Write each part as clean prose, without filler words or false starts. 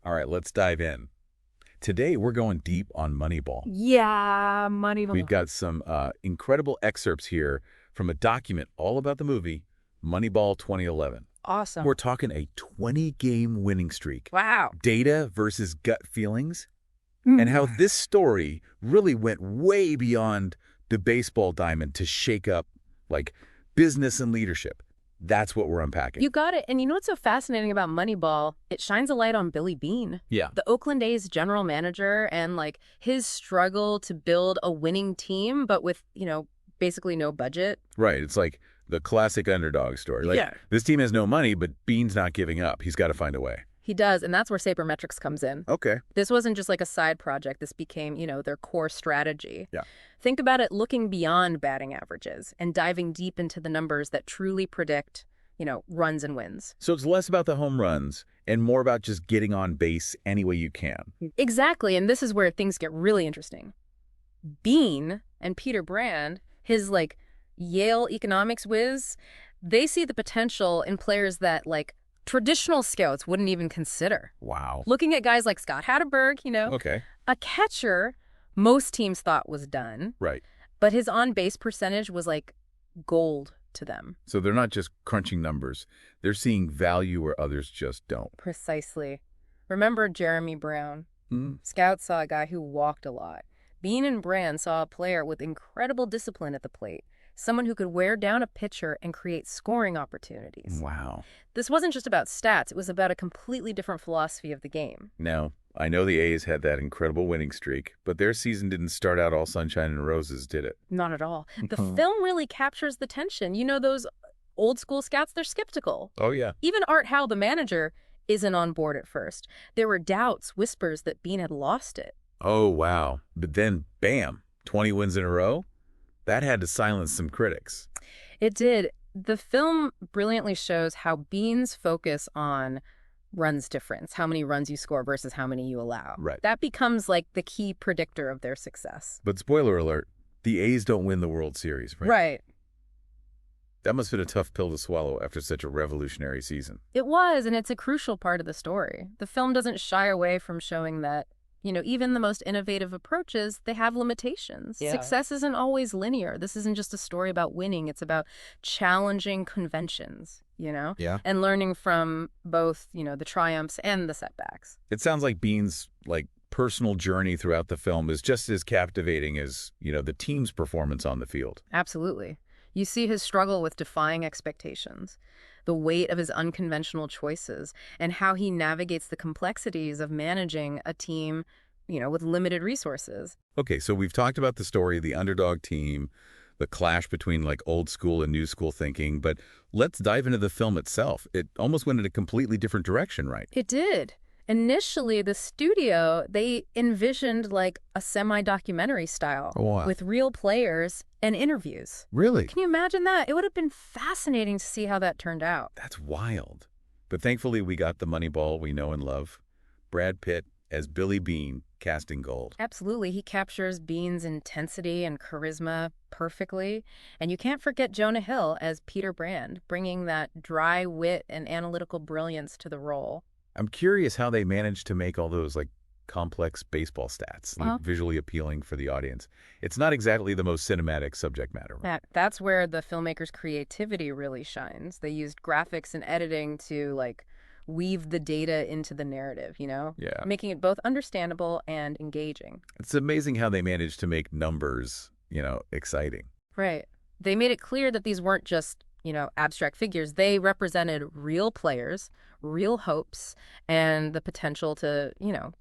All right, let's dive in. Today, we're going deep on Moneyball. Yeah, Moneyball. We've got some incredible excerpts here from a document all about the movie, Moneyball 2011. Awesome. We're talking a 20-game winning streak. Wow. Data versus gut feelings, and how this story really went way beyond the baseball diamond to shake up, like, business and leadership. That's what we're unpacking. You got it. And you know what's so fascinating about Moneyball? It shines a light on Billy Beane. Yeah. The Oakland A's general manager, and like his struggle to build a winning team, but with, basically no budget. Right. It's like the classic underdog story. Like, Yeah. this team has no money, but Beane's not giving up. He's got to find a way. He does, and that's where sabermetrics comes in. Okay. This wasn't just like a side project. This became, their core strategy. Yeah. Think about it looking beyond batting averages and diving deep into the numbers that truly predict, runs and wins. So it's less about the home runs and more about just getting on base any way you can. Exactly, and this is where things get really interesting. Beane and Peter Brand, his, Yale economics whiz, they see the potential in players that, traditional scouts wouldn't even consider. Wow. Looking at guys like Scott Hatterberg, Okay. a catcher most teams thought was done, Right. but his on-base percentage was like gold to them. So they're not just crunching numbers. They're seeing value where others just don't. Precisely. Remember Jeremy Brown? Mm. Scouts saw a guy who walked a lot. Beane and Brand saw a player with incredible discipline at the plate, someone who could wear down a pitcher and create scoring opportunities. Wow. This wasn't just about stats. It was about a completely different philosophy of the game. Now, I know the A's had that incredible winning streak, but their season didn't start out all sunshine and roses, did it? Not at all. The film really captures the tension. Those old school scouts, they're skeptical. Oh, yeah. Even Art Howe, the manager, isn't on board at first. There were doubts, whispers that Beane had lost it. Oh, wow. But then, bam, 20 wins in a row? That had to silence some critics. It did. The film brilliantly shows how Beane's focus on runs difference, how many runs you score versus how many you allow. Right. That becomes like the key predictor of their success. But spoiler alert, the A's don't win the World Series, right? Right. That must have been a tough pill to swallow after such a revolutionary season. It was, and it's a crucial part of the story. The film doesn't shy away from showing that, even the most innovative approaches, they have limitations. Yeah. Success isn't always linear. This isn't just a story about winning. It's about challenging conventions, Yeah. and learning from both, the triumphs and the setbacks. It sounds like Beane's, personal journey throughout the film is just as captivating as, the team's performance on the field. Absolutely. You see his struggle with defying expectations, the weight of his unconventional choices, and how he navigates the complexities of managing a team, with limited resources. Okay, so we've talked about the story of the underdog team, the clash between old school and new school thinking, but let's dive into the film itself. It almost went in a completely different direction, right? It did. Initially, the studio, they envisioned a semi-documentary style Oh, wow. with real players and interviews. Really? Can you imagine that? It would have been fascinating to see how that turned out. That's wild. But thankfully, we got the Moneyball we know and love. Brad Pitt as Billy Beane, casting gold. Absolutely. He captures Beane's intensity and charisma perfectly. And you can't forget Jonah Hill as Peter Brand, bringing that dry wit and analytical brilliance to the role. I'm curious how they managed to make all those complex baseball stats visually appealing for the audience. It's not exactly the most cinematic subject matter. Right? That's where the filmmaker's creativity really shines. They used graphics and editing to weave the data into the narrative, Yeah. making it both understandable and engaging. It's amazing how they managed to make numbers, exciting. Right. They made it clear that these weren't just abstract figures. They represented real players, real hopes, and the potential to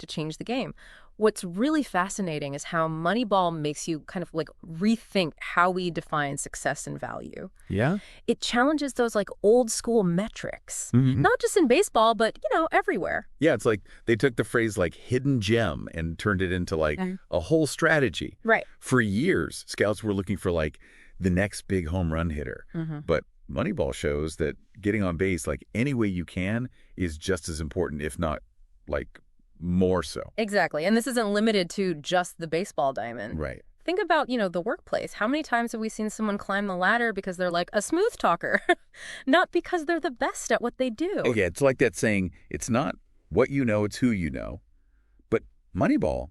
change the game. What's really fascinating is how Moneyball makes you kind of rethink how we define success and value. Yeah? It challenges those old school metrics, Mm-hmm. not just in baseball, but everywhere. Yeah, it's like they took the phrase hidden gem and turned it into a whole strategy. Right. For years, scouts were looking for the next big home run hitter. Mm-hmm. But Moneyball shows that getting on base any way you can is just as important, if not more so. Exactly. And this isn't limited to just the baseball diamond. Right. Think about, the workplace. How many times have we seen someone climb the ladder because they're a smooth talker, not because they're the best at what they do? Oh, yeah, it's like that saying, it's not what you know, it's who you know. But Moneyball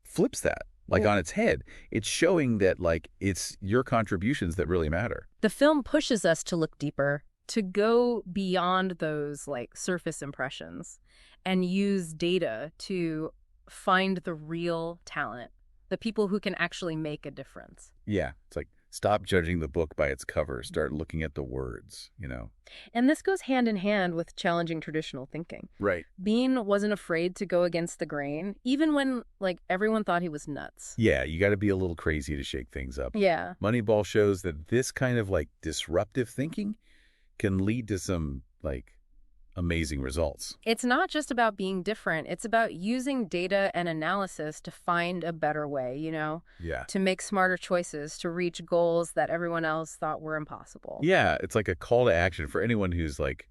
flips that, like, on its head. It's showing that, like, it's your contributions that really matter. The film pushes us to look deeper, to go beyond those, like, surface impressions and use data to find the real talent, the people who can actually make a difference. Yeah, it's like, stop judging the book by its cover. Start looking at the words, you know? And this goes hand in hand with challenging traditional thinking. Right. Beane wasn't afraid to go against the grain, even when, like, everyone thought he was nuts. Yeah, you got to be a little crazy to shake things up. Yeah. Moneyball shows that this kind of, like, disruptive thinking can lead to some, like, amazing results. It's not just about being different. It's about using data and analysis to find a better way, you know? Yeah. To make smarter choices, to reach goals that everyone else thought were impossible. Yeah, it's like a call to action for anyone who's, like,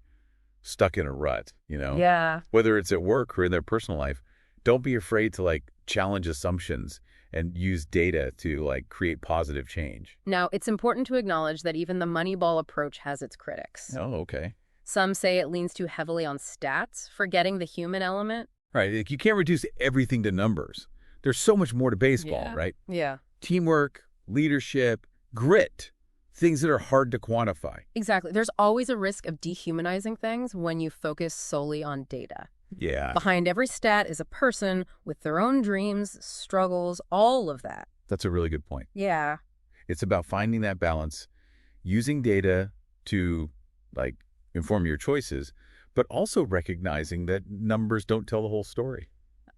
stuck in a rut, you know? Yeah. Whether it's at work or in their personal life, don't be afraid to, like, challenge assumptions and use data to, like, create positive change. Now, it's important to acknowledge that even the Moneyball approach has its critics. Oh, okay. Some say it leans too heavily on stats, forgetting the human element. Right. Like, you can't reduce everything to numbers. There's so much more to baseball, right? Yeah. Teamwork, leadership, grit, things that are hard to quantify. Exactly. There's always a risk of dehumanizing things when you focus solely on data. Yeah. Behind every stat is a person with their own dreams, struggles, all of that. That's a really good point. Yeah. It's about finding that balance, using data to, like, inform your choices, but also recognizing that numbers don't tell the whole story.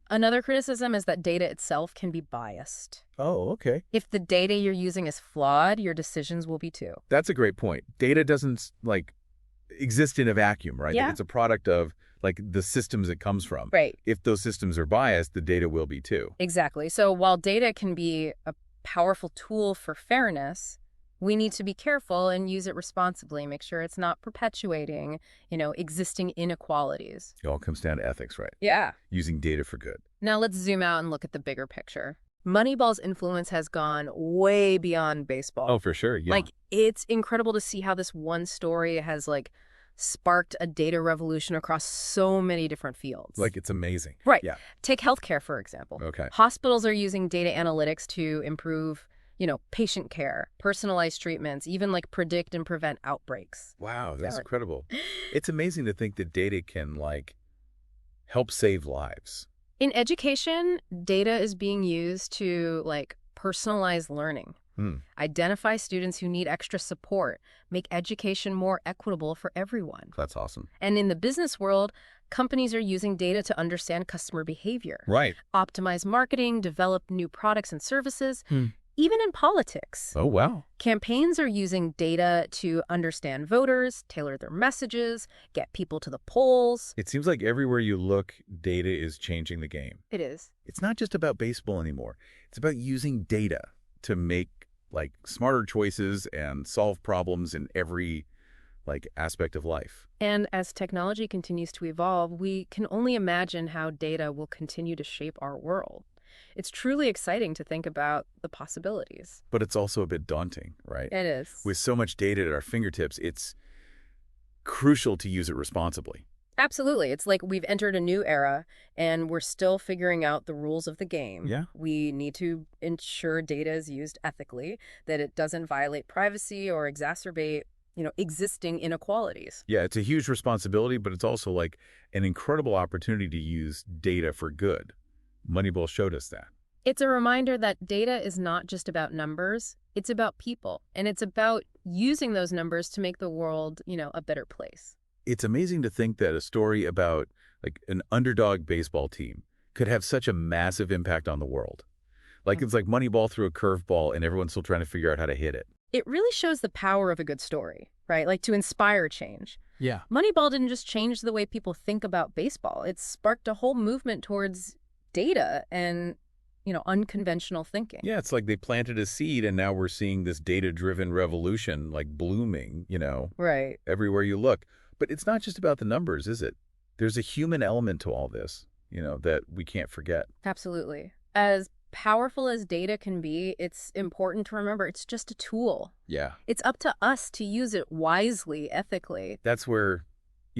Another criticism is that data itself can be biased. Oh, okay. If the data you're using is flawed, your decisions will be too. That's a great point. Data doesn't, like, exist in a vacuum, right? Yeah. It's a product of, like, the systems it comes from. Right. If those systems are biased, the data will be too. Exactly. So while data can be a powerful tool for fairness, we need to be careful and use it responsibly, make sure it's not perpetuating, existing inequalities. It all comes down to ethics, right? Yeah. Using data for good. Now let's zoom out and look at the bigger picture. Moneyball's influence has gone way beyond baseball. Oh, for sure, yeah. Like, it's incredible to see how this one story has, like, sparked a data revolution across so many different fields. Like, it's amazing. Right. Yeah. Take healthcare, for example. Okay. Hospitals are using data analytics to improve patient care, personalized treatments, even, like, predict and prevent outbreaks. Wow, that's incredible. It's amazing to think that data can, like, help save lives. In education, data is being used to, like, personalize learning, identify students who need extra support, make education more equitable for everyone. That's awesome. And in the business world, companies are using data to understand customer behavior, Right. optimize marketing, develop new products and services. Even in politics. Oh, wow. Campaigns are using data to understand voters, tailor their messages, get people to the polls. It seems like everywhere you look, data is changing the game. It is. It's not just about baseball anymore. It's about using data to make, like, smarter choices and solve problems in every, like, aspect of life. And as technology continues to evolve, we can only imagine how data will continue to shape our world. It's truly exciting to think about the possibilities. But it's also a bit daunting, right? It is. With so much data at our fingertips, it's crucial to use it responsibly. Absolutely. It's like we've entered a new era and we're still figuring out the rules of the game. Yeah. We need to ensure data is used ethically, that it doesn't violate privacy or exacerbate, existing inequalities. Yeah, it's a huge responsibility, but it's also, like, an incredible opportunity to use data for good. Moneyball showed us that. It's a reminder that data is not just about numbers, it's about people. And it's about using those numbers to make the world, a better place. It's amazing to think that a story about, like, an underdog baseball team could have such a massive impact on the world. Like, it's like Moneyball threw a curveball and everyone's still trying to figure out how to hit it. It really shows the power of a good story, right? Like, to inspire change. Yeah. Moneyball didn't just change the way people think about baseball. It sparked a whole movement towards data and, unconventional thinking. Yeah, it's like they planted a seed and now we're seeing this data-driven revolution, like, blooming, Right. everywhere you look. But it's not just about the numbers, is it? There's a human element to all this, that we can't forget. Absolutely. As powerful as data can be, it's important to remember it's just a tool. Yeah. It's up to us to use it wisely, ethically. That's where,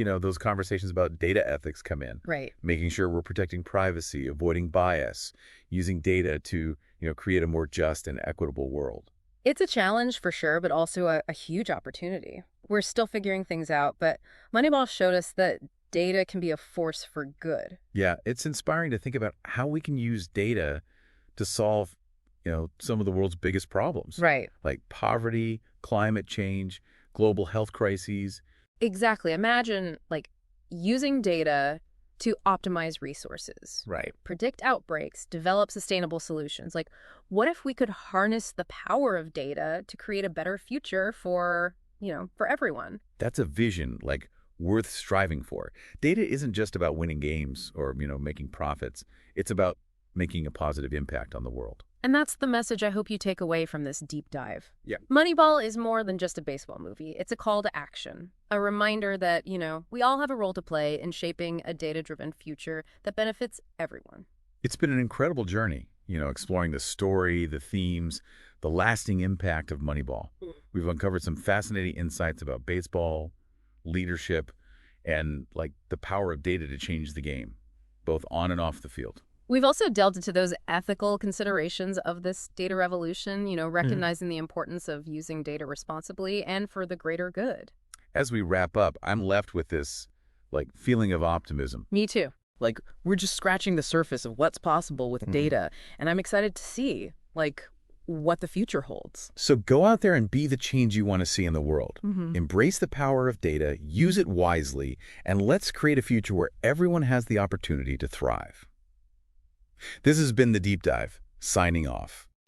those conversations about data ethics come in. Right. Making sure we're protecting privacy, avoiding bias, using data to, create a more just and equitable world. It's a challenge for sure, but also a huge opportunity. We're still figuring things out, but Moneyball showed us that data can be a force for good. Yeah, it's inspiring to think about how we can use data to solve, some of the world's biggest problems, Right. like poverty, climate change, global health crises. Exactly. Imagine using data to optimize resources, Right. predict outbreaks, develop sustainable solutions. What if we could harness the power of data to create a better future for everyone? That's a vision, worth striving for. Data isn't just about winning games or, making profits. It's about making a positive impact on the world. And that's the message I hope you take away from this deep dive. Yeah. Moneyball is more than just a baseball movie. It's a call to action, a reminder that, we all have a role to play in shaping a data-driven future that benefits everyone. It's been an incredible journey, exploring the story, the themes, the lasting impact of Moneyball. We've uncovered some fascinating insights about baseball, leadership, and the power of data to change the game, both on and off the field. We've also delved into those ethical considerations of this data revolution, recognizing the importance of using data responsibly and for the greater good. As we wrap up, I'm left with this, feeling of optimism. Me too. We're just scratching the surface of what's possible with data, and I'm excited to see, what the future holds. So go out there and be the change you want to see in the world. Embrace the power of data, use it wisely, and let's create a future where everyone has the opportunity to thrive. This has been The Deep Dive, signing off.